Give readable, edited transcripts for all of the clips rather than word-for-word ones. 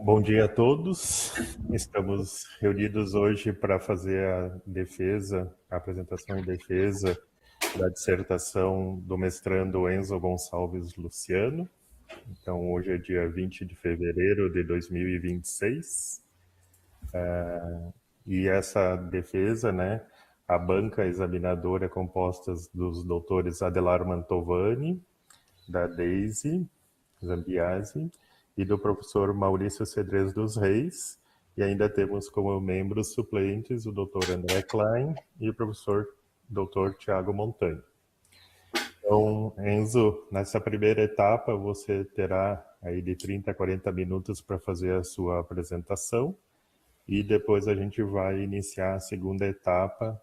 Bom dia a todos. Estamos reunidos hoje para fazer a apresentação e defesa da dissertação do mestrando Enzo Gonçalves Luciano. Então, hoje é dia 20 de fevereiro de 2026. E essa defesa, a banca examinadora é composta dos doutores Adelar Mantovani, da Daisy Zambiasi, e do professor Maurício Cedrez dos Reis, e ainda temos como membros suplentes o Dr. André Klein e o professor Dr. Tiago Montanho. Então, Enzo, nessa primeira etapa você terá aí de 30 a 40 minutos para fazer a sua apresentação, e depois a gente vai iniciar a segunda etapa,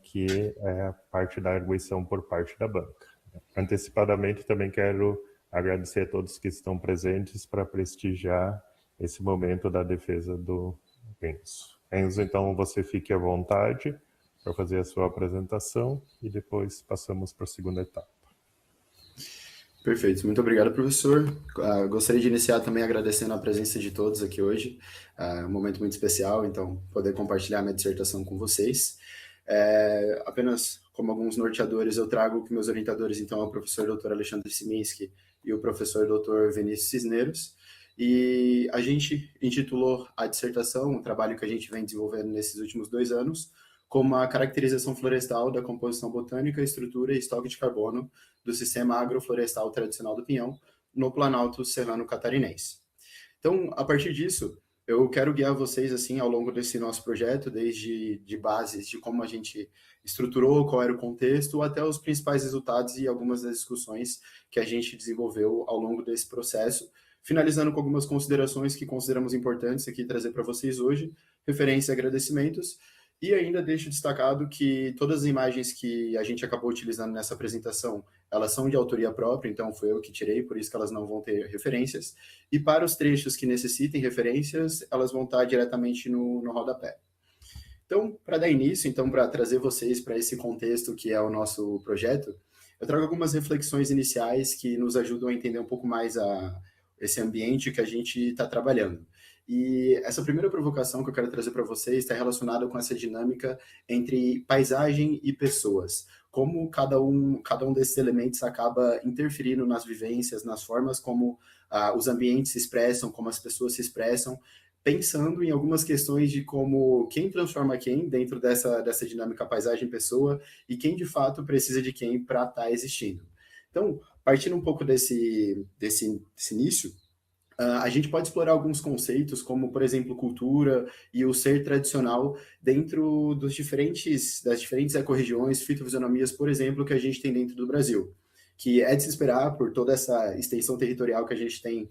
que é a parte da arguição por parte da banca. Antecipadamente também quero agradecer a todos que estão presentes para prestigiar esse momento da defesa do Enzo. Enzo, então você fique à vontade para fazer a sua apresentação e depois passamos para a segunda etapa. Perfeito, muito obrigado, professor. Gostaria de iniciar também agradecendo a presença de todos aqui hoje. Um momento muito especial, então, poder compartilhar minha dissertação com vocês. Apenas como alguns norteadores, eu trago que meus orientadores, então, é o professor Dr. Alexandre Siminski e o professor Dr. Vinícius Cisneros. E a gente intitulou a dissertação, o trabalho que a gente vem desenvolvendo nesses últimos 2 anos, como a caracterização florestal da composição botânica, estrutura e estoque de carbono do sistema agroflorestal tradicional do Pinhão no Planalto Serrano Catarinense. Então, a partir disso, eu quero guiar vocês assim ao longo desse nosso projeto, desde de bases de como a gente estruturou, qual era o contexto, até os principais resultados e algumas das discussões que a gente desenvolveu ao longo desse processo, finalizando com algumas considerações que consideramos importantes aqui trazer para vocês hoje, referência e agradecimentos. E ainda deixo destacado que todas as imagens que a gente acabou utilizando nessa apresentação, elas são de autoria própria, então foi eu que tirei, por isso que elas não vão ter referências. E para os trechos que necessitem referências, elas vão estar diretamente no rodapé. Então, para dar início, então, para trazer vocês para esse contexto que é o nosso projeto, eu trago algumas reflexões iniciais que nos ajudam a entender um pouco mais esse ambiente que a gente está trabalhando. E essa primeira provocação que eu quero trazer para vocês está relacionada com essa dinâmica entre paisagem e pessoas. Como cada um desses elementos acaba interferindo nas vivências, nas formas como os ambientes se expressam, como as pessoas se expressam, pensando em algumas questões de como quem transforma quem dentro dessa dinâmica paisagem-pessoa e quem de fato precisa de quem para estar existindo. Então, partindo um pouco desse início, a gente pode explorar alguns conceitos, como, por exemplo, cultura e o ser tradicional dentro das diferentes ecorregiões, fitofisionomias, por exemplo, que a gente tem dentro do Brasil, que é de se esperar por toda essa extensão territorial que a gente tem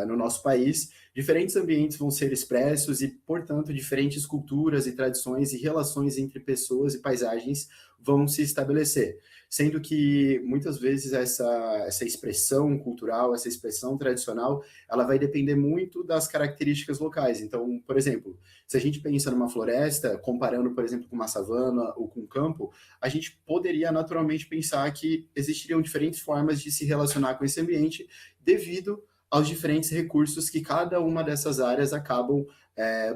no nosso país. Diferentes ambientes vão ser expressos e, portanto, diferentes culturas e tradições e relações entre pessoas e paisagens vão se estabelecer, sendo que muitas vezes essa expressão cultural, essa expressão tradicional, ela vai depender muito das características locais. Então, por exemplo, se a gente pensa numa floresta, comparando, por exemplo, com uma savana ou com um campo, a gente poderia naturalmente pensar que existiriam diferentes formas de se relacionar com esse ambiente devido aos diferentes recursos que cada uma dessas áreas acabam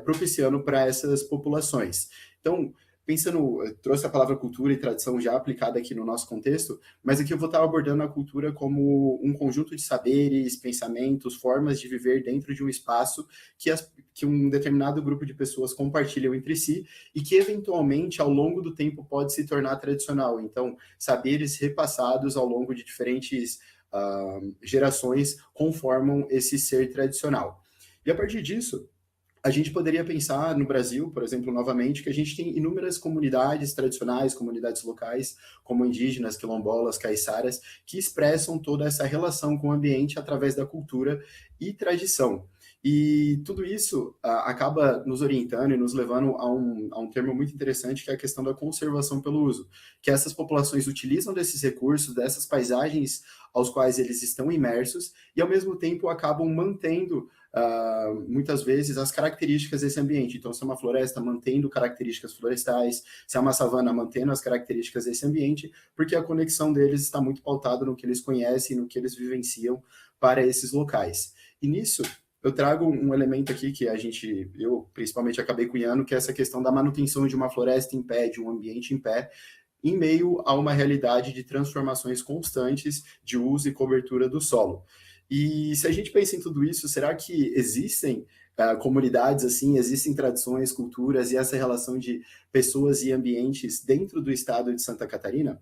propiciando para essas populações. Então, eu trouxe a palavra cultura e tradição já aplicada aqui no nosso contexto, mas aqui eu vou estar abordando a cultura como um conjunto de saberes, pensamentos, formas de viver dentro de um espaço que um determinado grupo de pessoas compartilham entre si e que, eventualmente, ao longo do tempo, pode se tornar tradicional. Então, saberes repassados ao longo de diferentes gerações conformam esse ser tradicional. E a partir disso, a gente poderia pensar no Brasil, por exemplo, novamente, que a gente tem inúmeras comunidades tradicionais, comunidades locais, como indígenas, quilombolas, caiçaras, que expressam toda essa relação com o ambiente através da cultura e tradição. E tudo isso acaba nos orientando e nos levando a um termo muito interessante, que é a questão da conservação pelo uso, que essas populações utilizam desses recursos, dessas paisagens aos quais eles estão imersos, e ao mesmo tempo acabam mantendo, muitas vezes, as características desse ambiente. Então, se é uma floresta, mantendo características florestais, se é uma savana, mantendo as características desse ambiente, porque a conexão deles está muito pautada no que eles conhecem, no que eles vivenciam para esses locais. E nisso, eu trago um elemento aqui que eu principalmente acabei cunhando, que é essa questão da manutenção de uma floresta em pé, de um ambiente em pé, em meio a uma realidade de transformações constantes de uso e cobertura do solo. E se a gente pensa em tudo isso, será que existem comunidades assim, existem tradições, culturas e essa relação de pessoas e ambientes dentro do estado de Santa Catarina?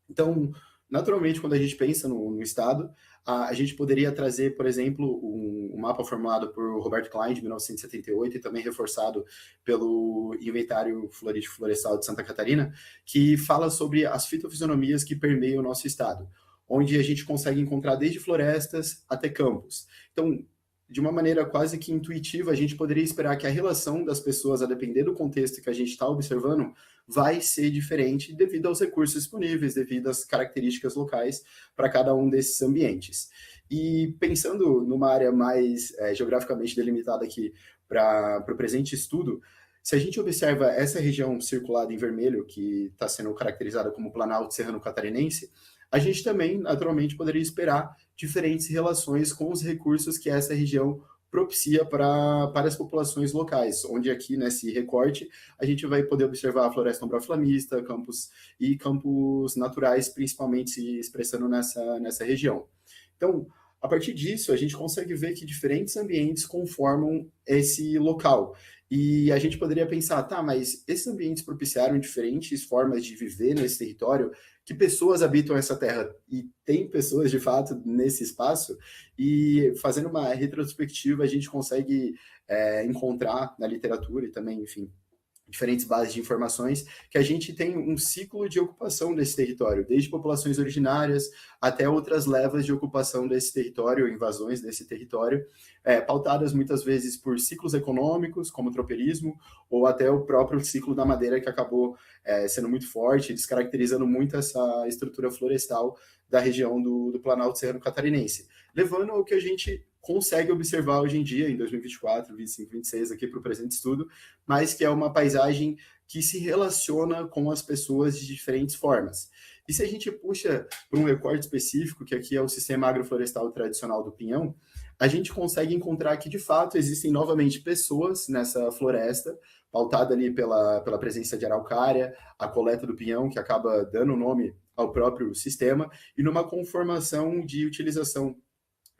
Então, naturalmente, quando a gente pensa no estado, a gente poderia trazer, por exemplo, um mapa formulado por Roberto Klein, de 1978, e também reforçado pelo Inventário Florístico Florestal de Santa Catarina, que fala sobre as fitofisionomias que permeiam o nosso estado, onde a gente consegue encontrar desde florestas até campos. Então, de uma maneira quase que intuitiva, a gente poderia esperar que a relação das pessoas, a depender do contexto que a gente está observando, vai ser diferente devido aos recursos disponíveis, devido às características locais para cada um desses ambientes. E pensando numa área mais geograficamente delimitada aqui para o presente estudo, se a gente observa essa região circulada em vermelho, que está sendo caracterizada como Planalto Serrano Catarinense, a gente também, naturalmente, poderia esperar diferentes relações com os recursos que essa região propicia para as populações locais, onde aqui nesse recorte a gente vai poder observar a floresta umbroflamista, campos naturais, principalmente se expressando nessa região. Então, a partir disso, a gente consegue ver que diferentes ambientes conformam esse local. E a gente poderia pensar, tá, mas esses ambientes propiciaram diferentes formas de viver nesse território, que pessoas habitam essa terra, e tem pessoas, de fato, nesse espaço, e fazendo uma retrospectiva, a gente consegue encontrar na literatura e também, enfim, diferentes bases de informações, que a gente tem um ciclo de ocupação desse território, desde populações originárias até outras levas de ocupação desse território, invasões desse território, pautadas muitas vezes por ciclos econômicos, como o tropeirismo, ou até o próprio ciclo da madeira, que acabou sendo muito forte, descaracterizando muito essa estrutura florestal da região do Planalto Serrano Catarinense, levando ao que a gente consegue observar hoje em dia, em 2024, 25, 26, aqui para o presente estudo, mas que é uma paisagem que se relaciona com as pessoas de diferentes formas. E se a gente puxa para um recorte específico, que aqui é o sistema agroflorestal tradicional do Pinhão, a gente consegue encontrar que, de fato, existem novamente pessoas nessa floresta, pautada ali pela presença de araucária, a coleta do pinhão, que acaba dando nome ao próprio sistema, e numa conformação de utilização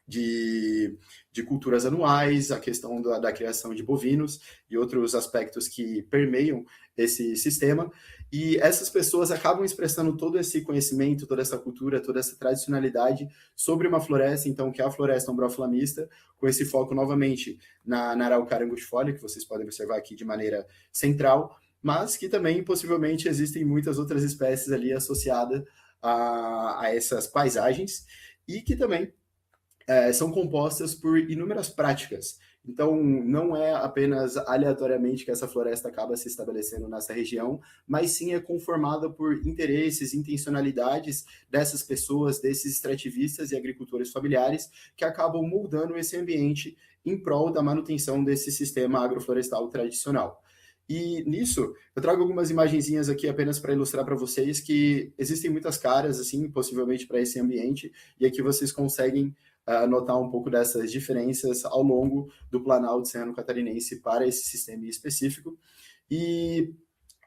de culturas anuais, a questão da criação de bovinos e outros aspectos que permeiam esse sistema. E essas pessoas acabam expressando todo esse conhecimento, toda essa cultura, toda essa tradicionalidade sobre uma floresta, então, que é a floresta umbroflamista, com esse foco novamente na araucária angustifolia, que vocês podem observar aqui de maneira central, mas que também, possivelmente, existem muitas outras espécies ali associadas a essas paisagens, e que também são compostas por inúmeras práticas. Então, não é apenas aleatoriamente que essa floresta acaba se estabelecendo nessa região, mas sim é conformada por interesses, intencionalidades dessas pessoas, desses extrativistas e agricultores familiares, que acabam moldando esse ambiente em prol da manutenção desse sistema agroflorestal tradicional. E nisso, eu trago algumas imagenzinhas aqui apenas para ilustrar para vocês que existem muitas caras, assim, possivelmente para esse ambiente, e aqui vocês conseguem notar um pouco dessas diferenças ao longo do Planalto Serrano Catarinense para esse sistema específico. E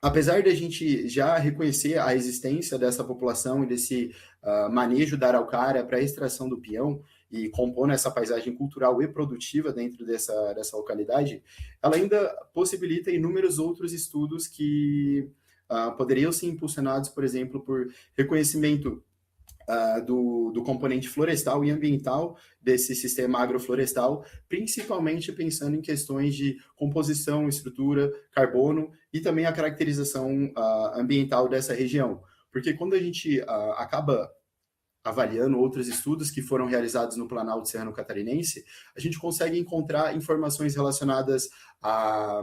apesar de a gente já reconhecer a existência dessa população e desse manejo da araucária para a extração do peão e compor essa paisagem cultural e produtiva dentro dessa localidade, ela ainda possibilita inúmeros outros estudos que poderiam ser impulsionados, por exemplo, por reconhecimento do componente florestal e ambiental desse sistema agroflorestal, principalmente pensando em questões de composição, estrutura, carbono e também a caracterização ambiental dessa região. Porque quando a gente acaba avaliando outros estudos que foram realizados no Planalto Serrano Catarinense, a gente consegue encontrar informações relacionadas a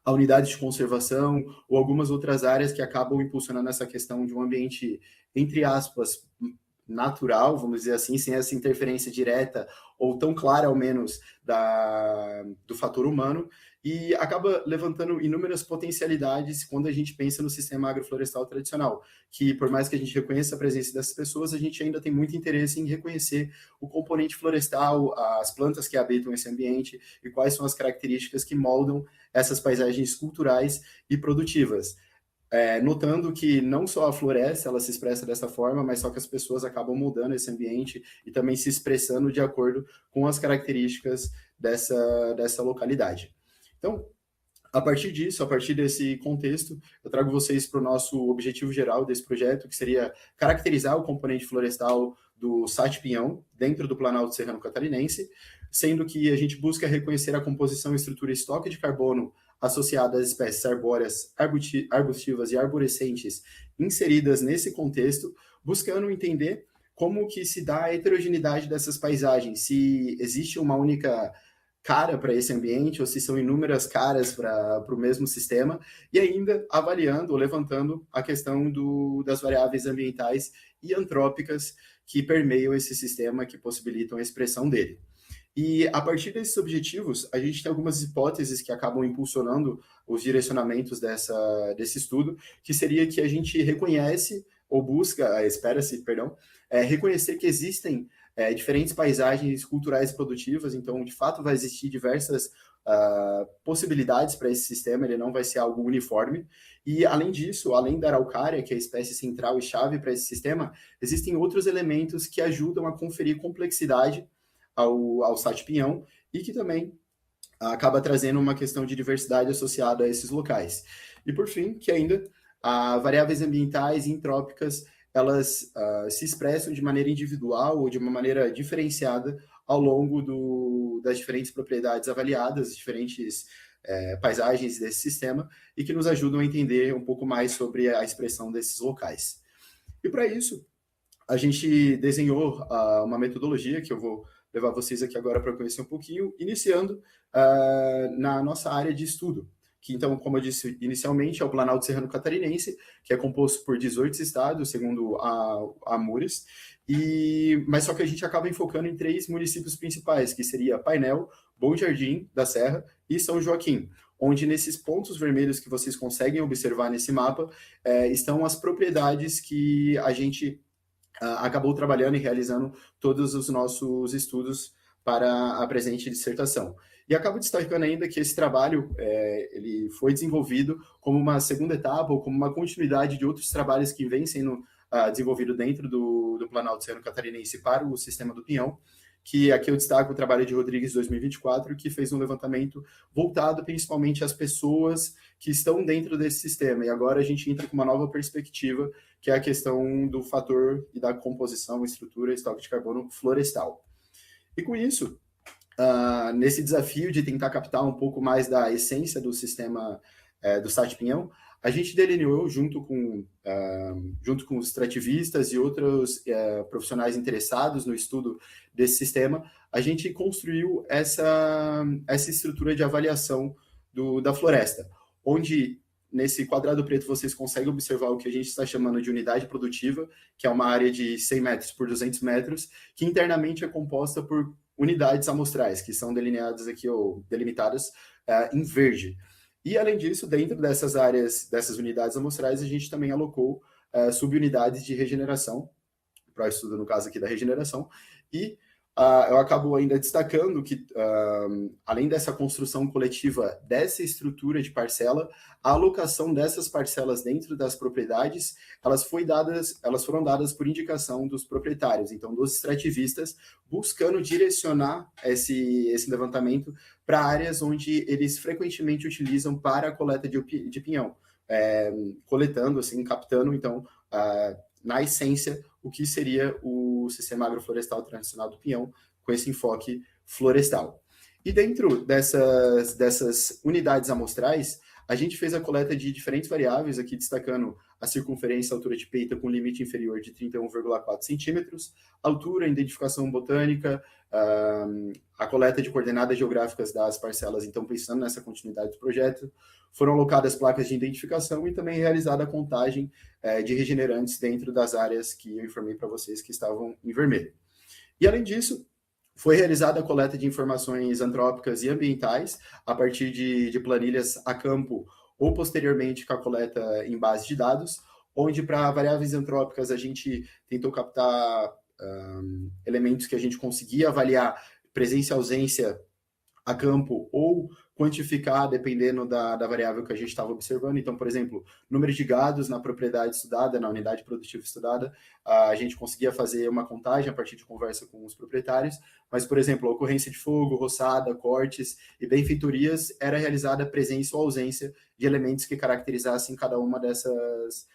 unidade de conservação ou algumas outras áreas que acabam impulsionando essa questão de um ambiente, entre aspas, natural, vamos dizer assim, sem essa interferência direta ou tão clara, ao menos, do fator humano, e acaba levantando inúmeras potencialidades quando a gente pensa no sistema agroflorestal tradicional, que por mais que a gente reconheça a presença dessas pessoas, a gente ainda tem muito interesse em reconhecer o componente florestal, as plantas que habitam esse ambiente e quais são as características que moldam essas paisagens culturais e produtivas. Notando que não só a floresta ela se expressa dessa forma, mas só que as pessoas acabam mudando esse ambiente e também se expressando de acordo com as características dessa localidade. Então, a partir disso, a partir desse contexto, eu trago vocês para o nosso objetivo geral desse projeto, que seria caracterizar o componente florestal do Sátio Pinhão dentro do Planalto Serrano Catarinense, sendo que a gente busca reconhecer a composição, estrutura e estoque de carbono associada às espécies arbóreas, arbustivas e arborescentes inseridas nesse contexto, buscando entender como que se dá a heterogeneidade dessas paisagens, se existe uma única cara para esse ambiente ou se são inúmeras caras para o mesmo sistema, e ainda avaliando ou levantando a questão das variáveis ambientais e antrópicas que permeiam esse sistema, que possibilitam a expressão dele. E a partir desses objetivos, a gente tem algumas hipóteses que acabam impulsionando os direcionamentos desse estudo, que seria que a gente reconhece, ou busca, espera-se, perdão, reconhecer que existem diferentes paisagens culturais e produtivas, então, de fato, vai existir diversas possibilidades para esse sistema, ele não vai ser algo uniforme, e além disso, além da araucária, que é a espécie central e chave para esse sistema, existem outros elementos que ajudam a conferir complexidade ao Sátio Pinhão e que também acaba trazendo uma questão de diversidade associada a esses locais. E por fim, que ainda variáveis ambientais e entrópicas, elas se expressam de maneira individual ou de uma maneira diferenciada ao longo das diferentes propriedades avaliadas, diferentes paisagens desse sistema, e que nos ajudam a entender um pouco mais sobre a expressão desses locais. E para isso, a gente desenhou uma metodologia que eu vou levar vocês aqui agora para conhecer um pouquinho, iniciando na nossa área de estudo, que então, como eu disse inicialmente, é o Planalto Serrano Catarinense, que é composto por 18 estados, segundo a AMURES, mas só que a gente acaba enfocando em 3 municípios principais, que seria Painel, Bom Jardim da Serra e São Joaquim, onde nesses pontos vermelhos que vocês conseguem observar nesse mapa, estão as propriedades que a gente acabou trabalhando e realizando todos os nossos estudos para a presente dissertação. E acabo destacando ainda que esse trabalho ele foi desenvolvido como uma segunda etapa ou como uma continuidade de outros trabalhos que vêm sendo desenvolvidos dentro do Planalto Serrano Catarinense para o sistema do Pinhão, que aqui eu destaco o trabalho de Rodrigues 2024, que fez um levantamento voltado principalmente às pessoas que estão dentro desse sistema. E agora a gente entra com uma nova perspectiva, que é a questão do fator e da composição, estrutura e estoque de carbono florestal. E com isso, nesse desafio de tentar captar um pouco mais da essência do sistema do Sátio Pinhão, a gente delineou, junto com os extrativistas e outros profissionais interessados no estudo desse sistema, a gente construiu essa estrutura de avaliação da floresta, onde nesse quadrado preto vocês conseguem observar o que a gente está chamando de unidade produtiva, que é uma área de 100 metros por 200 metros, que internamente é composta por unidades amostrais, que são delineadas aqui ou delimitadas em verde. E, além disso, dentro dessas áreas, dessas unidades amostrais, a gente também alocou subunidades de regeneração, para o estudo, no caso aqui, da regeneração, e eu acabo ainda destacando que, além dessa construção coletiva dessa estrutura de parcela, a alocação dessas parcelas dentro das propriedades, elas foram dadas por indicação dos proprietários, então dos extrativistas, buscando direcionar esse levantamento para áreas onde eles frequentemente utilizam para a coleta de pinhão, coletando, assim, captando, então, na essência, o que seria o sistema agroflorestal tradicional do Pinhão, com esse enfoque florestal. E dentro dessas unidades amostrais, a gente fez a coleta de diferentes variáveis, aqui destacando a circunferência e altura de peita com limite inferior de 31,4 centímetros, altura, identificação botânica, a coleta de coordenadas geográficas das parcelas, então pensando nessa continuidade do projeto, foram alocadas placas de identificação e também realizada a contagem de regenerantes dentro das áreas que eu informei para vocês que estavam em vermelho. E além disso, foi realizada a coleta de informações antrópicas e ambientais a partir de planilhas a campo ou posteriormente com a coleta em base de dados, onde para variáveis antrópicas a gente tentou captar elementos que a gente conseguia avaliar presença e ausência a campo ou quantificar dependendo da variável que a gente estava observando. Então, por exemplo, número de gados na propriedade estudada, na unidade produtiva estudada, a gente conseguia fazer uma contagem a partir de conversa com os proprietários, mas, por exemplo, a ocorrência de fogo, roçada, cortes e benfeitorias era realizada a presença ou ausência de elementos que caracterizassem cada uma dessas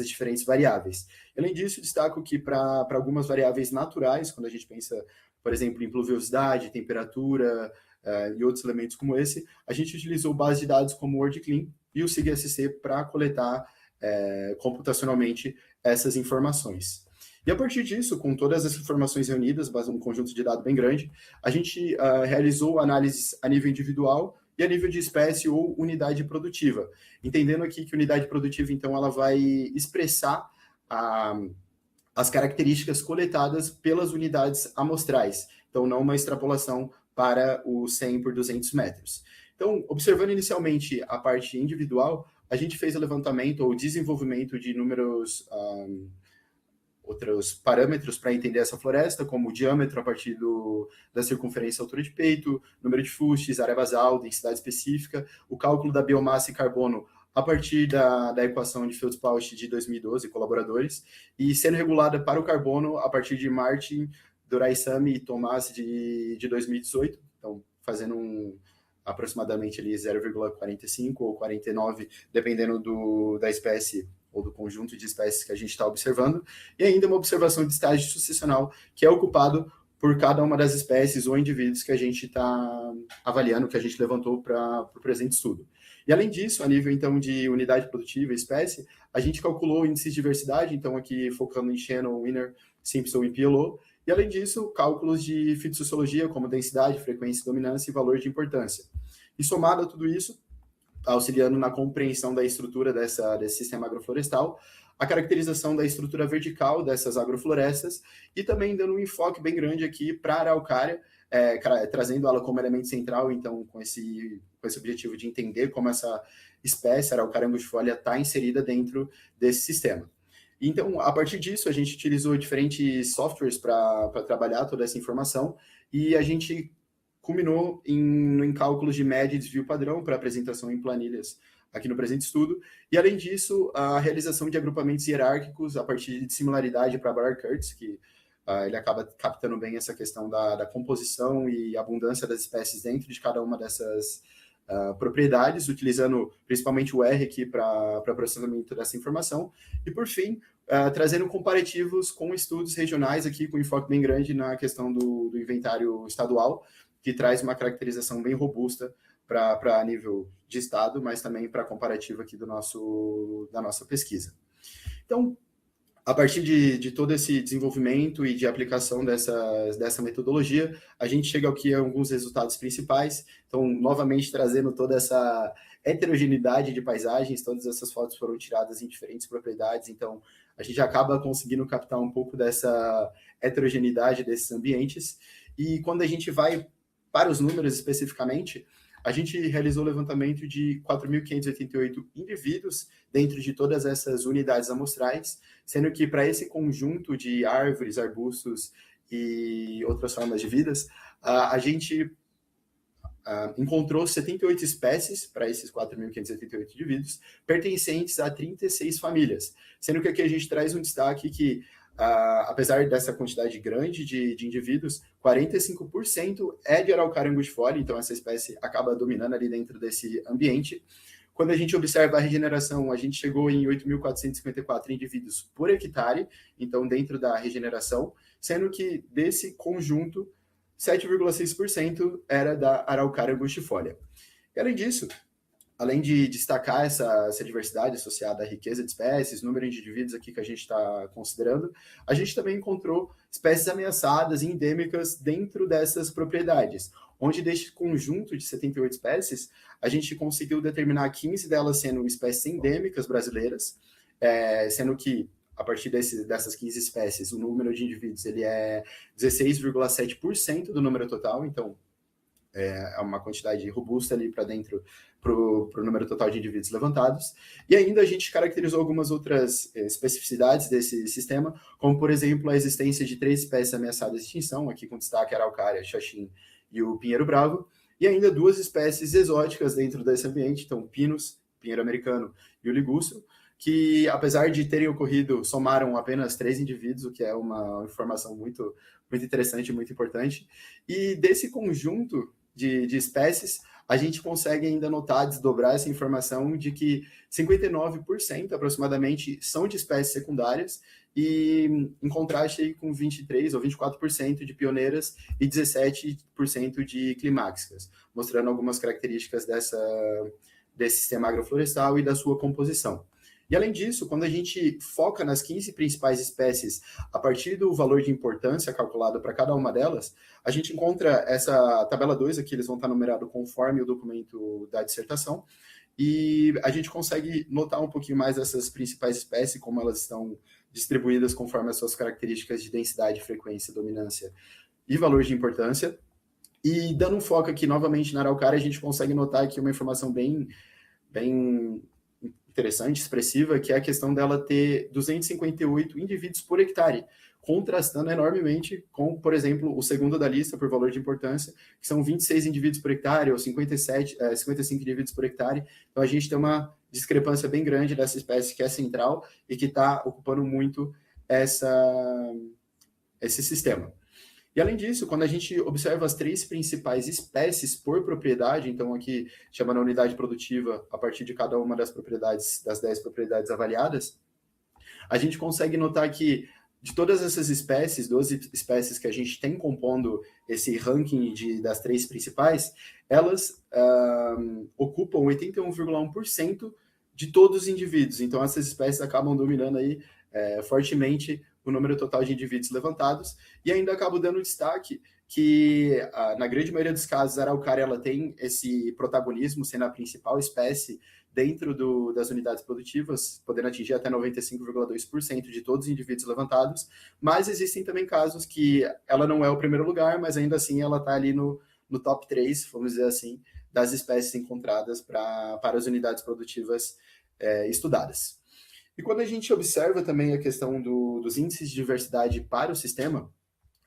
diferentes variáveis. Além disso, destaco que para algumas variáveis naturais, quando a gente pensa, por exemplo, em pluviosidade, temperatura e outros elementos como esse, a gente utilizou base de dados como o WordClean e o SIG-SC para coletar computacionalmente essas informações. E a partir disso, com todas as informações reunidas, um conjunto de dados bem grande, a gente realizou análises a nível individual e a nível de espécie ou unidade produtiva. Entendendo aqui que unidade produtiva, então, ela vai expressar as características coletadas pelas unidades amostrais. Então, não uma extrapolação para o 100 por 200 metros. Então, observando inicialmente a parte individual, a gente fez o levantamento ou desenvolvimento de inúmeros outros parâmetros para entender essa floresta, como o diâmetro a partir da circunferência, altura de peito, número de fustes, área basal, densidade específica, o cálculo da biomassa e carbono a partir da equação de Fieldspausch de 2012, colaboradores, e sendo regulada para o carbono a partir de Martin, Doraisamy e Tomás de 2018, então fazendo aproximadamente ali 0,45 ou 49, dependendo da espécie ou do conjunto de espécies que a gente está observando, e ainda uma observação de estágio sucessional, que é ocupado por cada uma das espécies ou indivíduos que a gente está avaliando, que a gente levantou para o presente estudo. E além disso, a nível então de unidade produtiva e espécie, a gente calculou índices de diversidade, então aqui focando em Shannon, Wiener, Simpson e PLO, e além disso, cálculos de fitossociologia, como densidade, frequência, dominância e valor de importância. E somado a tudo isso, auxiliando na compreensão da estrutura desse sistema agroflorestal, a caracterização da estrutura vertical dessas agroflorestas e também dando um enfoque bem grande aqui para a araucária, trazendo ela como elemento central, então, com esse objetivo de entender como essa espécie, a araucária angustifolia, está inserida dentro desse sistema. Então, a partir disso, a gente utilizou diferentes softwares para trabalhar toda essa informação e a gente culminou em cálculos de média e desvio padrão para apresentação em planilhas aqui no presente estudo, e além disso, a realização de agrupamentos hierárquicos a partir de similaridade para Bayer-Kurtz, que ele acaba captando bem essa questão da composição e abundância das espécies dentro de cada uma dessas propriedades, utilizando principalmente o R aqui para processamento dessa informação, e por fim, trazendo comparativos com estudos regionais aqui, com enfoque bem grande na questão do inventário estadual, que traz uma caracterização bem robusta para nível de estado, mas também para comparativo aqui da nossa pesquisa. Então, a partir de todo esse desenvolvimento e de aplicação dessa metodologia, a gente chega aqui a alguns resultados principais. Então, novamente, trazendo toda essa heterogeneidade de paisagens, todas essas fotos foram tiradas em diferentes propriedades, então a gente acaba conseguindo captar um pouco dessa heterogeneidade desses ambientes. E quando a gente vai para os números especificamente, a gente realizou o levantamento de 4.588 indivíduos dentro de todas essas unidades amostrais, sendo que para esse conjunto de árvores, arbustos e outras formas de vidas, a gente encontrou 78 espécies para esses 4.588 indivíduos, pertencentes a 36 famílias, sendo que aqui a gente traz um destaque que apesar dessa quantidade grande de indivíduos, 45% é de Araucaria angustifolia, então essa espécie acaba dominando ali dentro desse ambiente. Quando a gente observa a regeneração, a gente chegou em 8.454 indivíduos por hectare, então dentro da regeneração, sendo que desse conjunto, 7,6% era da Araucaria angustifolia. E além disso, além de destacar essa diversidade associada à riqueza de espécies, número de indivíduos aqui que a gente está considerando, a gente também encontrou espécies ameaçadas e endêmicas dentro dessas propriedades, onde deste conjunto de 78 espécies, a gente conseguiu determinar 15 delas sendo espécies endêmicas brasileiras, sendo que a partir dessas 15 espécies, o número de indivíduos ele é 16,7% do número total, então é uma quantidade robusta ali para dentro para o número total de indivíduos levantados. E ainda a gente caracterizou algumas outras especificidades desse sistema, como, por exemplo, a existência de 3 espécies ameaçadas de extinção, aqui com destaque a araucária, xaxim e o pinheiro-bravo, e ainda 2 espécies exóticas dentro desse ambiente, então o pinus, pinheiro americano, e o ligustro, que, apesar de terem ocorrido, somaram apenas 3 indivíduos, o que é uma informação muito, muito interessante e muito importante. E desse conjunto de espécies, a gente consegue ainda notar, desdobrar essa informação de que 59% aproximadamente são de espécies secundárias, e em contraste aí com 23% ou 24% de pioneiras e 17% de climáxicas, mostrando algumas características desse sistema agroflorestal e da sua composição. E além disso, quando a gente foca nas 15 principais espécies, a partir do valor de importância calculado para cada uma delas, a gente encontra essa tabela 2, aqui eles vão estar numerados conforme o documento da dissertação, e a gente consegue notar um pouquinho mais essas principais espécies, como elas estão distribuídas conforme as suas características de densidade, frequência, dominância e valor de importância. E dando um foco aqui novamente na araucária, a gente consegue notar aqui uma informação bem interessante, expressiva, que é a questão dela ter 258 indivíduos por hectare, contrastando enormemente com, por exemplo, o segundo da lista por valor de importância, que são 26 indivíduos por hectare ou 55 indivíduos por hectare. Então a gente tem uma discrepância bem grande dessa espécie que é central e que está ocupando muito esse sistema. E além disso, quando a gente observa as 3 principais espécies por propriedade, então aqui chamando a unidade produtiva a partir de cada uma das propriedades, das 10 propriedades avaliadas, a gente consegue notar que de todas essas espécies, 12 espécies que a gente tem compondo esse ranking das 3 principais, elas ocupam 81,1% de todos os indivíduos. Então essas espécies acabam dominando aí fortemente o número total de indivíduos levantados, e ainda acabo dando destaque que, na grande maioria dos casos, a araucária ela tem esse protagonismo, sendo a principal espécie dentro das unidades produtivas, podendo atingir até 95,2% de todos os indivíduos levantados, mas existem também casos que ela não é o primeiro lugar, mas ainda assim ela está ali no top 3, vamos dizer assim, das espécies encontradas para as unidades produtivas estudadas. E quando a gente observa também a questão dos índices de diversidade para o sistema,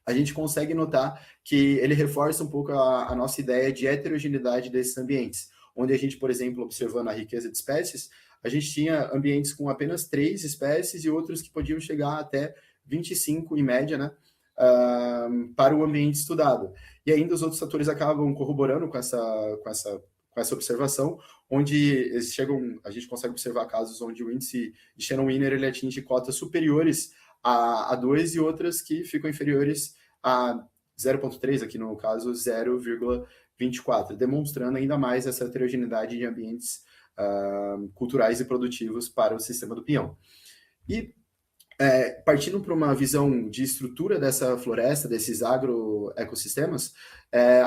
a gente consegue notar que ele reforça um pouco a nossa ideia de heterogeneidade desses ambientes, onde a gente, por exemplo, observando a riqueza de espécies, a gente tinha ambientes com apenas 3 espécies e outros que podiam chegar até 25 em média, né, para o ambiente estudado. E ainda os outros fatores acabam corroborando com essa observação, onde a gente consegue observar casos onde o índice de Shannon-Wiener ele atinge cotas superiores a 2 e outras que ficam inferiores a 0,3, aqui no caso 0,24, demonstrando ainda mais essa heterogeneidade de ambientes culturais e produtivos para o sistema do Pinhão. E partindo para uma visão de estrutura dessa floresta, desses agroecossistemas,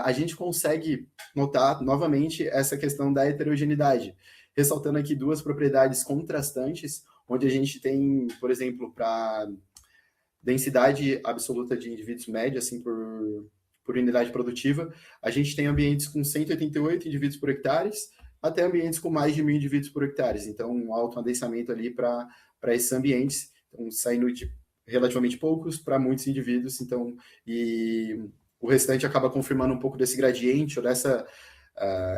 a gente consegue notar novamente essa questão da heterogeneidade, ressaltando aqui 2 propriedades contrastantes, onde a gente tem, por exemplo, para densidade absoluta de indivíduos média, assim, por unidade produtiva, a gente tem ambientes com 188 indivíduos por hectare, até ambientes com mais de 1.000 indivíduos por hectare, então um alto adensamento ali para esses ambientes, então, saindo de relativamente poucos para muitos indivíduos, então, e o restante acaba confirmando um pouco desse gradiente ou dessa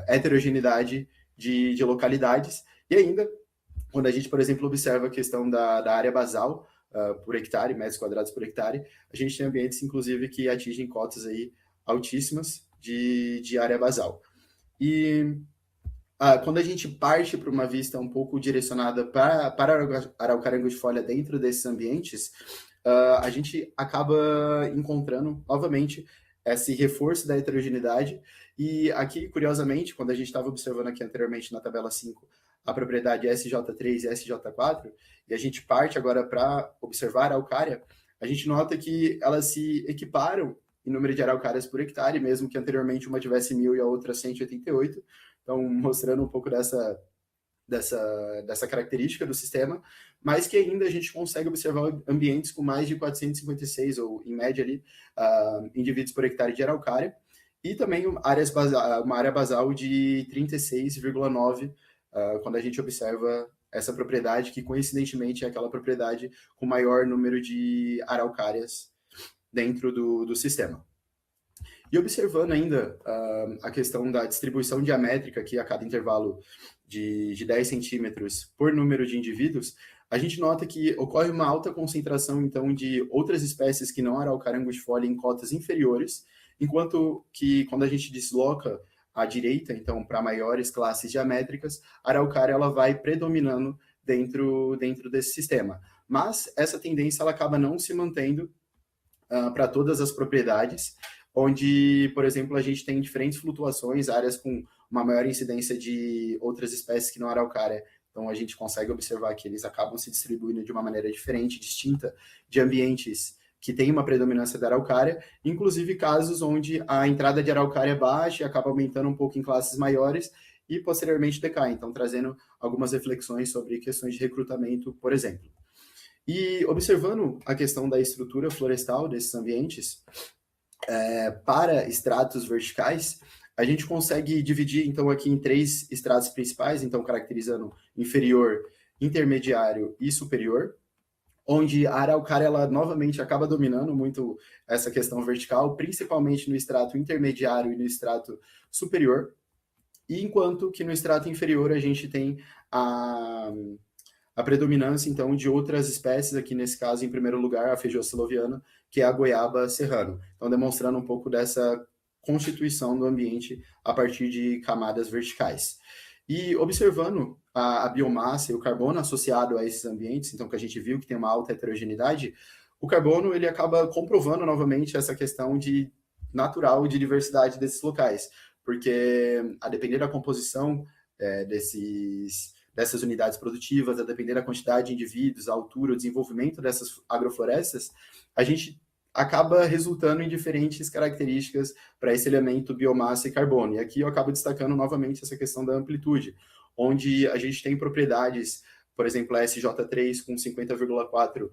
heterogeneidade de localidades. E ainda, quando a gente, por exemplo, observa a questão da área basal por hectare, metros quadrados por hectare, a gente tem ambientes, inclusive, que atingem cotas aí altíssimas de área basal. E quando a gente parte para uma vista um pouco direcionada para a araucária angustifolia dentro desses ambientes, a gente acaba encontrando, novamente, esse reforço da heterogeneidade. E aqui, curiosamente, quando a gente estava observando aqui anteriormente na tabela 5 a propriedade SJ3 e SJ4, e a gente parte agora para observar a araucária, a gente nota que elas se equiparam em número de araucárias por hectare, mesmo que anteriormente uma tivesse 1.000 e a outra 188. Então, mostrando um pouco dessa característica do sistema, mas que ainda a gente consegue observar ambientes com mais de 456, ou em média ali, indivíduos por hectare de araucária, e também uma área basal de 36,9, quando a gente observa essa propriedade, que coincidentemente é aquela propriedade com maior número de araucárias dentro do sistema. E observando ainda a questão da distribuição diamétrica aqui a cada intervalo de 10 centímetros por número de indivíduos, a gente nota que ocorre uma alta concentração, então, de outras espécies que não araucária angustifolia em cotas inferiores, enquanto que quando a gente desloca à direita, então, para maiores classes diamétricas, a araucária ela vai predominando dentro desse sistema. Mas essa tendência ela acaba não se mantendo para todas as propriedades, onde, por exemplo, a gente tem diferentes flutuações, áreas com uma maior incidência de outras espécies que não araucária. Então, a gente consegue observar que eles acabam se distribuindo de uma maneira diferente, distinta, de ambientes que têm uma predominância da araucária, inclusive casos onde a entrada de araucária é baixa e acaba aumentando um pouco em classes maiores e, posteriormente, decai. Então, trazendo algumas reflexões sobre questões de recrutamento, por exemplo. E observando a questão da estrutura florestal desses ambientes, para estratos verticais, a gente consegue dividir, então, aqui em 3 estratos principais, então, caracterizando inferior, intermediário e superior, onde a araucária, ela novamente acaba dominando muito essa questão vertical, principalmente no estrato intermediário e no estrato superior, e enquanto que no estrato inferior a gente tem a predominância, então, de outras espécies, aqui nesse caso, em primeiro lugar, a feijoa que é a goiaba serrano. Então, demonstrando um pouco dessa constituição do ambiente a partir de camadas verticais. E observando a biomassa e o carbono associado a esses ambientes, então, que a gente viu que tem uma alta heterogeneidade, o carbono ele acaba comprovando novamente essa questão de natural de diversidade desses locais, porque a depender da composição dessas unidades produtivas, a depender da quantidade de indivíduos, a altura, o desenvolvimento dessas agroflorestas, a gente acaba resultando em diferentes características para esse elemento biomassa e carbono. E aqui eu acabo destacando novamente essa questão da amplitude, onde a gente tem propriedades, por exemplo, a SJ3 com 50,4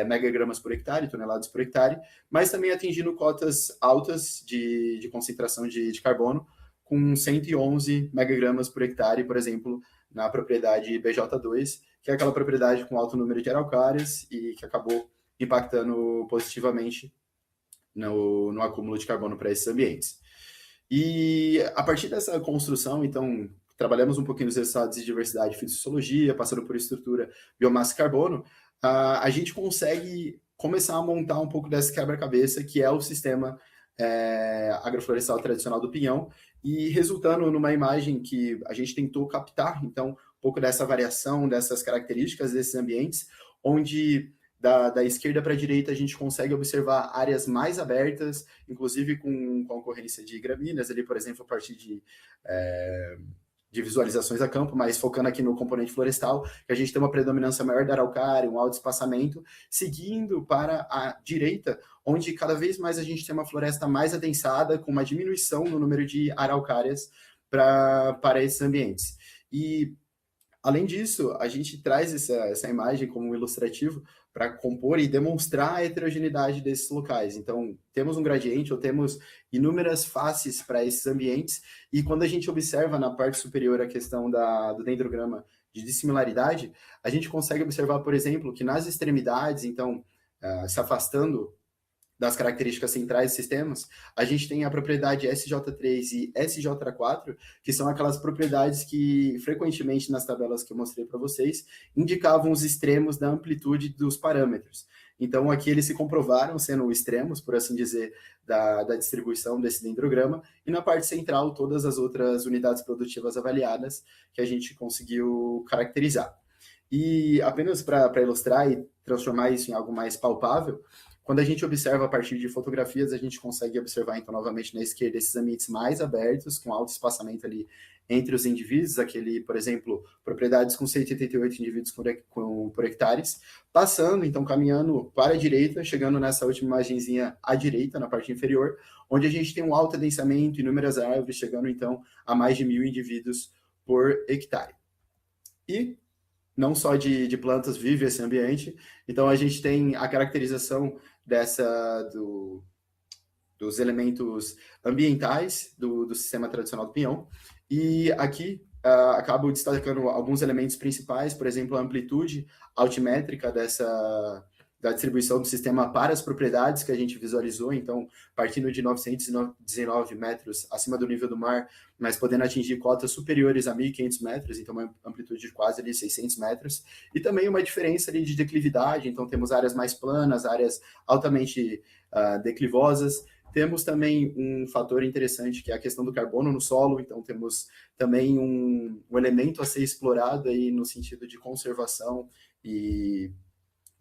megagramas por hectare, toneladas por hectare, mas também atingindo cotas altas de concentração de carbono, com 111 megagramas por hectare, por exemplo, na propriedade BJ2, que é aquela propriedade com alto número de araucárias e que acabou impactando positivamente no acúmulo de carbono para esses ambientes. E a partir dessa construção, então, trabalhamos um pouquinho nos resultados de diversidade e fitossociologia, passando por estrutura, biomassa e carbono, a gente consegue começar a montar um pouco desse quebra-cabeça que é o sistema agroflorestal tradicional do Pinhão, e resultando numa imagem que a gente tentou captar, então, um pouco dessa variação, dessas características desses ambientes, onde da esquerda para a direita a gente consegue observar áreas mais abertas, inclusive com a ocorrência de gramíneas, ali, por exemplo, a partir de visualizações a campo, mas focando aqui no componente florestal, que a gente tem uma predominância maior da araucária, um alto espaçamento, seguindo para a direita, onde cada vez mais a gente tem uma floresta mais adensada, com uma diminuição no número de araucárias para esses ambientes. E, além disso, a gente traz essa imagem como um ilustrativo para compor e demonstrar a heterogeneidade desses locais. Então, temos um gradiente ou temos inúmeras faces para esses ambientes, e quando a gente observa na parte superior a questão do dendrograma de dissimilaridade, a gente consegue observar, por exemplo, que nas extremidades, então, se afastando das características centrais dos sistemas, a gente tem a propriedade SJ3 e SJ4, que são aquelas propriedades que, frequentemente, nas tabelas que eu mostrei para vocês, indicavam os extremos da amplitude dos parâmetros. Então, aqui eles se comprovaram sendo extremos, por assim dizer, da distribuição desse dendrograma, e na parte central, todas as outras unidades produtivas avaliadas que a gente conseguiu caracterizar. E apenas para ilustrar e transformar isso em algo mais palpável, Quando a gente observa a partir de fotografias, a gente consegue observar, então, novamente na esquerda, esses ambientes mais abertos, com alto espaçamento ali entre os indivíduos, aquele, por exemplo, propriedades com 188 indivíduos por hectares, passando, então, caminhando para a direita, chegando nessa última imagenzinha à direita, na parte inferior, onde a gente tem um alto adensamento, inúmeras árvores, chegando, então, a mais de 1.000 indivíduos por hectare. E não só de plantas vive esse ambiente, então a gente tem a caracterização dos elementos ambientais do sistema tradicional do pinhão, e aqui acabo destacando alguns elementos principais, por exemplo, a amplitude altimétrica da distribuição do sistema para as propriedades que a gente visualizou, então, partindo de 919 metros acima do nível do mar, mas podendo atingir cotas superiores a 1.500 metros, então uma amplitude de quase ali 600 metros, e também uma diferença ali de declividade, então temos áreas mais planas, áreas altamente declivosas. Temos também um fator interessante, que é a questão do carbono no solo, então temos também um elemento a ser explorado aí no sentido de conservação e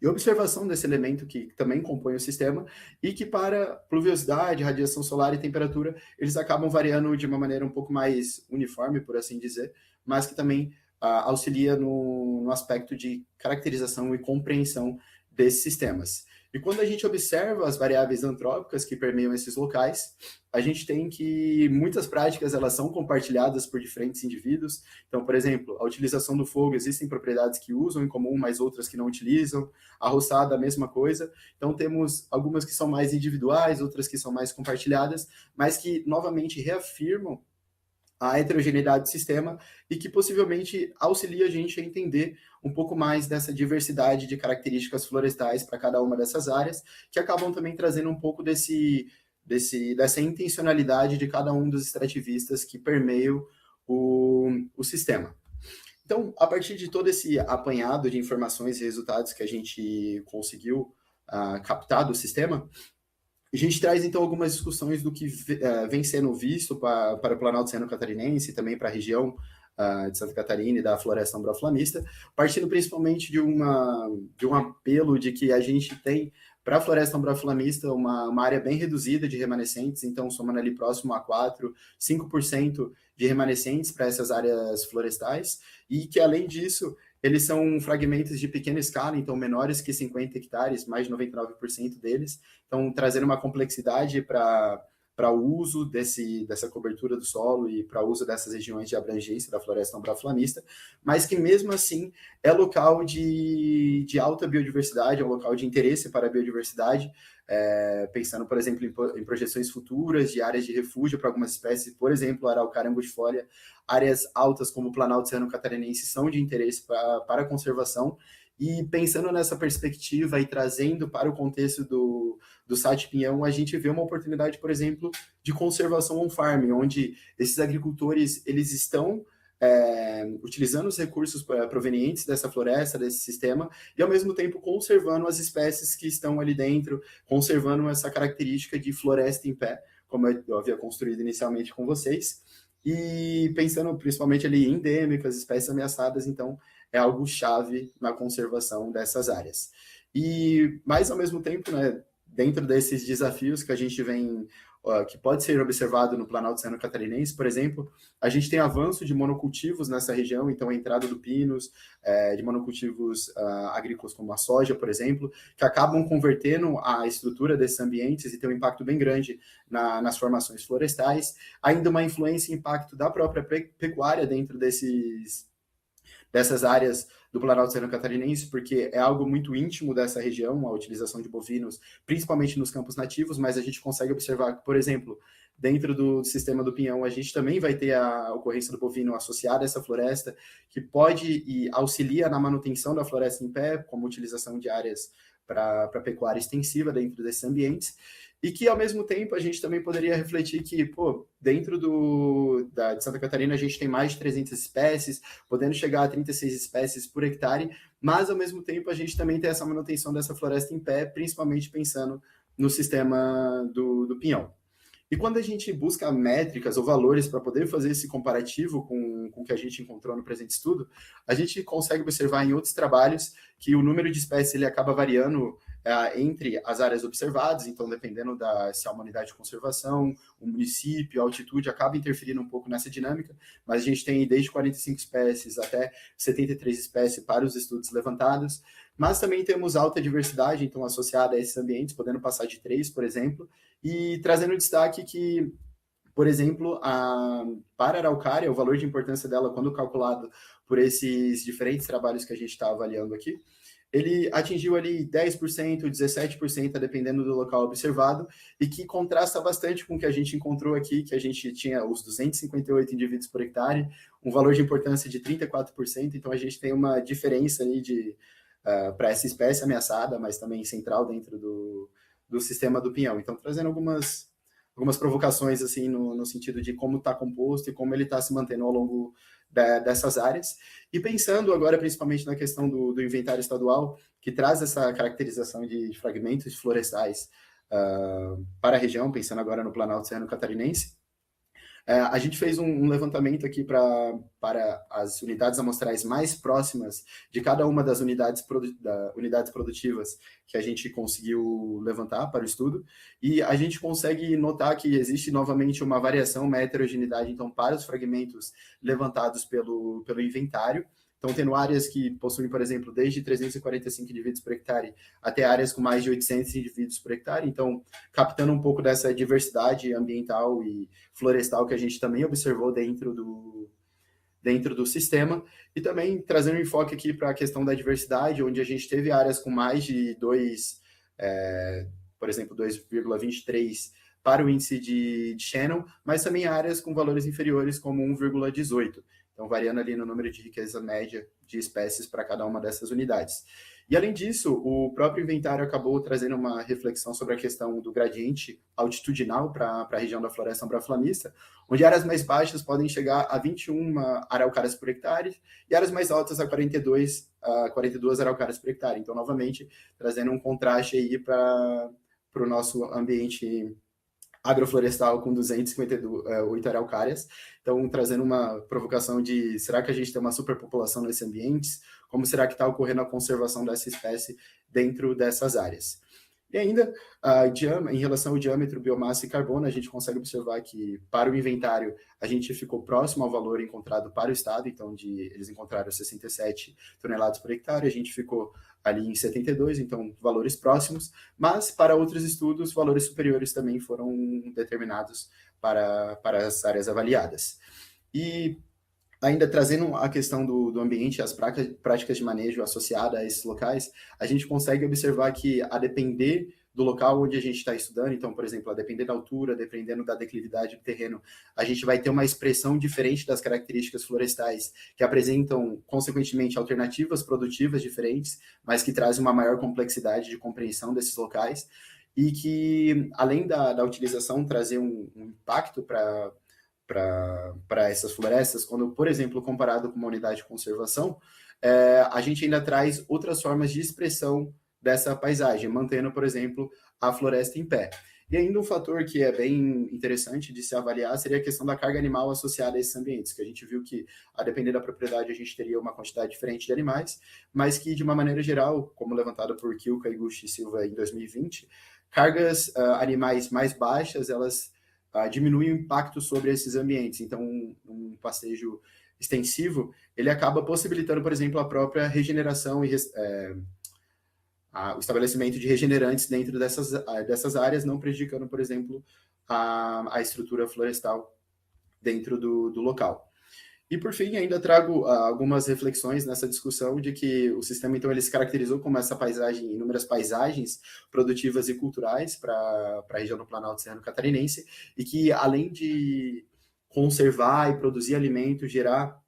observação desse elemento que também compõe o sistema, e que para pluviosidade, radiação solar e temperatura, eles acabam variando de uma maneira um pouco mais uniforme, por assim dizer, mas que também auxilia no aspecto de caracterização e compreensão desses sistemas. E quando a gente observa as variáveis antrópicas que permeiam esses locais, a gente tem que muitas práticas elas são compartilhadas por diferentes indivíduos. Então, por exemplo, a utilização do fogo, existem propriedades que usam em comum, mas outras que não utilizam. A roçada, a mesma coisa. Então, temos algumas que são mais individuais, outras que são mais compartilhadas, mas que, novamente, reafirmam a heterogeneidade do sistema e que possivelmente auxilia a gente a entender um pouco mais dessa diversidade de características florestais para cada uma dessas áreas, que acabam também trazendo um pouco dessa intencionalidade de cada um dos extrativistas que permeiam o sistema. Então, a partir de todo esse apanhado de informações e resultados que a gente conseguiu captar do sistema, a gente traz, então, algumas discussões do que vem sendo visto para o Planalto Serrano Catarinense e também para a região de Santa Catarina e da Floresta Umbro-Aflamista, partindo principalmente de um apelo de que a gente tem para a Floresta Umbro-Aflamista uma área bem reduzida de remanescentes, então somando ali próximo a 5% de remanescentes para essas áreas florestais, e que, além disso, eles são fragmentos de pequena escala, então menores que 50 hectares, mais de 99% deles, então trazendo uma complexidade para o uso dessa cobertura do solo e para o uso dessas regiões de abrangência da Floresta Umbro-Aflamista, mas que mesmo assim é local de alta biodiversidade, é um local de interesse para a biodiversidade, pensando, por exemplo, em projeções futuras de áreas de refúgio para algumas espécies, por exemplo, a araucária angustifolia, áreas altas como o Planalto Serrano Catarinense são de interesse para a conservação, e pensando nessa perspectiva e trazendo para o contexto do SAT Pinhão, a gente vê uma oportunidade, por exemplo, de conservação on-farm, onde esses agricultores eles estão utilizando os recursos provenientes dessa floresta, desse sistema, e ao mesmo tempo conservando as espécies que estão ali dentro, conservando essa característica de floresta em pé, como eu havia construído inicialmente com vocês, e pensando principalmente ali em endêmicas, espécies ameaçadas, então é algo chave na conservação dessas áreas. Mas ao mesmo tempo, né, dentro desses desafios que a gente vem, que pode ser observado no Planalto Serrano Catarinense, por exemplo, a gente tem avanço de monocultivos nessa região, então a entrada do pinus, de monocultivos agrícolas como a soja, por exemplo, que acabam convertendo a estrutura desses ambientes e tem um impacto bem grande nas formações florestais, ainda uma influência e impacto da própria pecuária dentro dessas áreas do Planalto Serrano Catarinense, porque é algo muito íntimo dessa região, a utilização de bovinos, principalmente nos campos nativos, mas a gente consegue observar que, por exemplo, dentro do sistema do Pinhão, a gente também vai ter a ocorrência do bovino associada a essa floresta, que pode e auxilia na manutenção da floresta em pé, como utilização de áreas para pecuária extensiva dentro desses ambientes, e que, ao mesmo tempo, a gente também poderia refletir que, dentro de Santa Catarina, a gente tem mais de 300 espécies, podendo chegar a 36 espécies por hectare, mas, ao mesmo tempo, a gente também tem essa manutenção dessa floresta em pé, principalmente pensando no sistema do pinhão. E quando a gente busca métricas ou valores para poder fazer esse comparativo com o que a gente encontrou no presente estudo, a gente consegue observar em outros trabalhos que o número de espécies ele acaba variando entre as áreas observadas, então dependendo se é uma unidade de conservação, o município, a altitude, acaba interferindo um pouco nessa dinâmica, mas a gente tem desde 45 espécies até 73 espécies para os estudos levantados, mas também temos alta diversidade, então associada a esses ambientes, podendo passar de 3, por exemplo, e trazendo destaque que, por exemplo, para a araucária, o valor de importância dela, quando calculado por esses diferentes trabalhos que a gente está avaliando aqui, ele atingiu ali 10%, 17%, dependendo do local observado, e que contrasta bastante com o que a gente encontrou aqui, que a gente tinha os 258 indivíduos por hectare, um valor de importância de 34%, então a gente tem uma diferença aí para essa espécie ameaçada, mas também central dentro do sistema do pinhão. Então, trazendo algumas provocações assim no sentido de como está composto e como ele está se mantendo ao longo dessas áreas. E pensando agora principalmente na questão do inventário estadual, que traz essa caracterização de fragmentos florestais para a região, pensando agora no Planalto Serrano Catarinense, a gente fez um levantamento aqui para as unidades amostrais mais próximas de cada uma das unidades produtivas que a gente conseguiu levantar para o estudo, e a gente consegue notar que existe novamente uma variação, uma heterogeneidade, então, para os fragmentos levantados pelo inventário. Então, tendo áreas que possuem, por exemplo, desde 345 indivíduos por hectare até áreas com mais de 800 indivíduos por hectare. Então, captando um pouco dessa diversidade ambiental e florestal que a gente também observou dentro do sistema. E também trazendo um enfoque aqui para a questão da diversidade, onde a gente teve áreas com mais de por exemplo, 2,23 para o índice de Shannon, mas também áreas com valores inferiores, como 1,18. Então, variando ali no número de riqueza média de espécies para cada uma dessas unidades. E, além disso, o próprio inventário acabou trazendo uma reflexão sobre a questão do gradiente altitudinal para a região da floresta umbraflamista, onde áreas mais baixas podem chegar a 21 araucárias por hectare e áreas mais altas a 42 araucárias por hectare. Então, novamente, trazendo um contraste aí para o nosso ambiente agroflorestal com 258 araucárias. Então, trazendo uma provocação de, será que a gente tem uma superpopulação nesses ambientes? Como será que está ocorrendo a conservação dessa espécie dentro dessas áreas? E ainda, em relação ao diâmetro, biomassa e carbono, a gente consegue observar que, para o inventário, a gente ficou próximo ao valor encontrado para o estado, então eles encontraram 67 toneladas por hectare, a gente ficou ali em 72, então valores próximos, mas para outros estudos, valores superiores também foram determinados para as áreas avaliadas. E ainda trazendo a questão do ambiente, as práticas de manejo associadas a esses locais, a gente consegue observar que, a depender do local onde a gente está estudando, então, por exemplo, a depender da altura, dependendo da declividade do terreno, a gente vai ter uma expressão diferente das características florestais, que apresentam, consequentemente, alternativas produtivas diferentes, mas que trazem uma maior complexidade de compreensão desses locais, e que, além da utilização, trazer um impacto para essas florestas, quando, por exemplo, comparado com uma unidade de conservação, a gente ainda traz outras formas de expressão dessa paisagem, mantendo, por exemplo, a floresta em pé. E ainda um fator que é bem interessante de se avaliar seria a questão da carga animal associada a esses ambientes, que a gente viu que, a depender da propriedade, a gente teria uma quantidade diferente de animais, mas que, de uma maneira geral, como levantado por Kilka, Iguchi e Silva em 2020, cargas animais mais baixas, elas diminuem o impacto sobre esses ambientes. Então, um pastejo extensivo, ele acaba possibilitando, por exemplo, a própria regeneração e o estabelecimento de regenerantes dentro dessas áreas, não prejudicando, por exemplo, a estrutura florestal dentro do local. E, por fim, ainda trago algumas reflexões nessa discussão de que o sistema, então, ele se caracterizou como essa paisagem, inúmeras paisagens produtivas e culturais para a região do Planalto Serrano Catarinense, e que, além de conservar e produzir alimento, gerar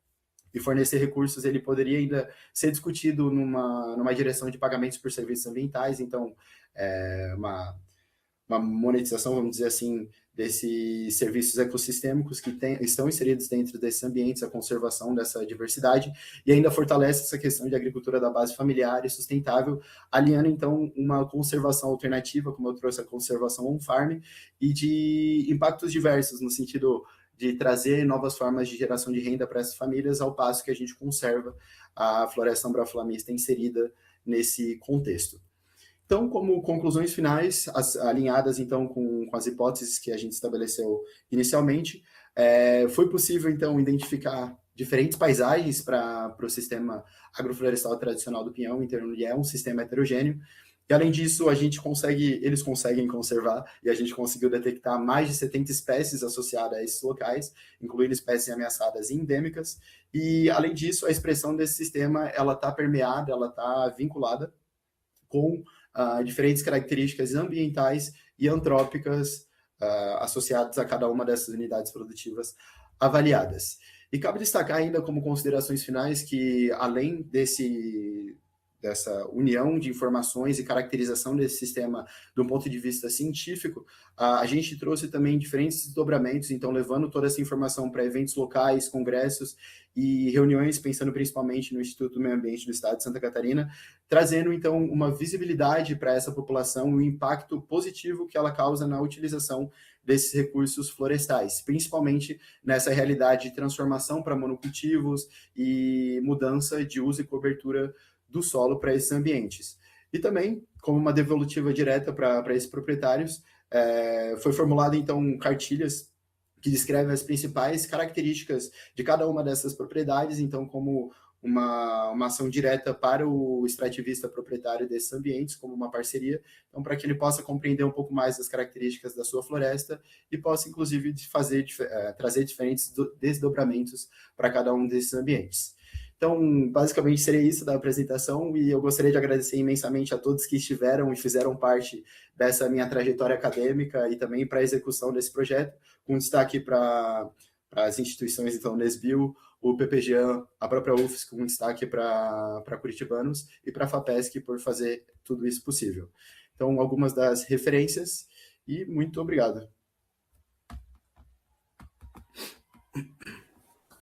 e fornecer recursos, ele poderia ainda ser discutido numa direção de pagamentos por serviços ambientais, então, uma monetização, vamos dizer assim, desses serviços ecossistêmicos que estão inseridos dentro desses ambientes, a conservação dessa diversidade, e ainda fortalece essa questão de agricultura da base familiar e sustentável, alinhando, então, uma conservação alternativa, como eu trouxe a conservação on-farm, e de impactos diversos, no sentido de trazer novas formas de geração de renda para essas famílias, ao passo que a gente conserva a floresta umbraflamista inserida nesse contexto. Então, como conclusões finais, alinhadas então com as hipóteses que a gente estabeleceu inicialmente, foi possível então identificar diferentes paisagens para o sistema agroflorestal tradicional do Pinhão, então ele é um sistema heterogêneo. E além disso, eles conseguem conservar, e a gente conseguiu detectar mais de 70 espécies associadas a esses locais, incluindo espécies ameaçadas e endêmicas. E além disso, a expressão desse sistema ela está permeada, ela está vinculada com diferentes características ambientais e antrópicas associadas a cada uma dessas unidades produtivas avaliadas. E cabe destacar ainda como considerações finais que, além dessa união de informações e caracterização desse sistema do ponto de vista científico, a gente trouxe também diferentes desdobramentos, então levando toda essa informação para eventos locais, congressos e reuniões, pensando principalmente no Instituto do Meio Ambiente do Estado de Santa Catarina, trazendo então uma visibilidade para essa população e o impacto positivo que ela causa na utilização desses recursos florestais, principalmente nessa realidade de transformação para monocultivos e mudança de uso e cobertura do solo para esses ambientes. E também, como uma devolutiva direta para esses proprietários, foi formulada então cartilhas que descrevem as principais características de cada uma dessas propriedades, então como uma ação direta para o extrativista proprietário desses ambientes, como uma parceria, então para que ele possa compreender um pouco mais das características da sua floresta e possa, inclusive, trazer diferentes desdobramentos para cada um desses ambientes. Então, basicamente, seria isso da apresentação, e eu gostaria de agradecer imensamente a todos que estiveram e fizeram parte dessa minha trajetória acadêmica e também para a execução desse projeto, com destaque para as instituições, então, Nesbio, o PPGAN, a própria UFSC, com destaque para curitibanos, e para a FAPESC por fazer tudo isso possível. Então, algumas das referências, e muito obrigado.